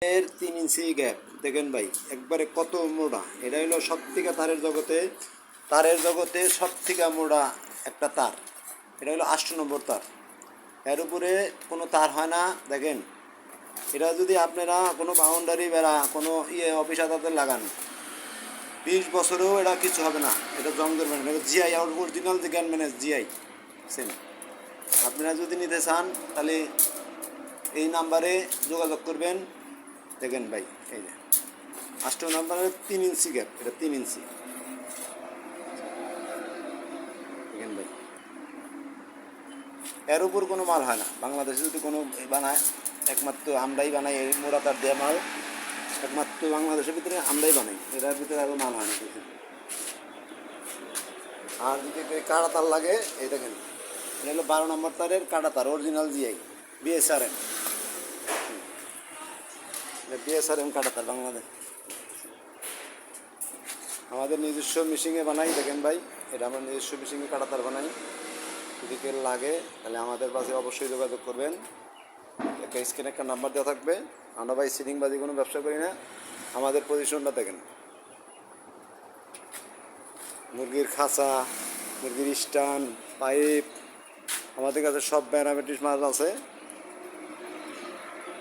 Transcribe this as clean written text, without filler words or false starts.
এর 3 ইঞ্চি গ্যাপ দেখেন ভাই, একবারে কত মোটা। এটা হলো সবথেকে তারের জগতে সবথেকে মোটা একটা তার। এটা হলো 8 নম্বর তার। এর উপরে কোনো তার হয় না। দেখেন, এটা যদি আপনারা কোনো বাউন্ডারি বেড়া কোনো অফিস আদালতে লাগান, 20 বছরেও এটা কিছু হবে না। এটা জং ধরবে না। এটা জিআই অরিজিনাল যে জ্ঞান ম্যানেজ জিআই সেম। আপনারা যদি নিতে চান তাহলে এই নাম্বারে যোগাযোগ করবেন। দেখেন ভাই, এই যে 8 নম্বরের 3 ইঞ্চি গ্যাপ, এটা 3 ইঞ্চি। দেখেন ভাই, এর উপর কোনো মাল হয় না বাংলাদেশে। যদি কোনো বানায়, একমাত্র আমরাই বানাই এই মোড়া তার দেওয়া মাল। একমাত্র বাংলাদেশের ভিতরে আমরাই বানাই, এটার ভিতরে আরও মাল হয় না কিছু। আর যদি কাটা তার লাগে, এই দেখেন, এটা হলো 12 নম্বর তারের কাটা তার, অরিজিনাল জিআই বিএসআরএম। বিএসআরএম কাটা তার বাংলাদেশ। আমাদের নিজস্ব মেশিনে বানাই। দেখেন ভাই, এটা আমরা নিজস্ব মেশিনে কাটা তার বানাই। যদি কেউ লাগে তাহলে আমাদের পাশে অবশ্যই যোগাযোগ করবেন। একটা স্ক্রিনে একটা নাম্বার দেওয়া থাকবে। আমরা ভাই সিলিংবাজি কোনো ব্যবসা করি না। আমাদের পজিশনটা দেখেন, মুরগির খাঁচা, মুরগির স্টান, পাইপ, আমাদের কাছে সব প্যারামেট্রিক মাল আছে।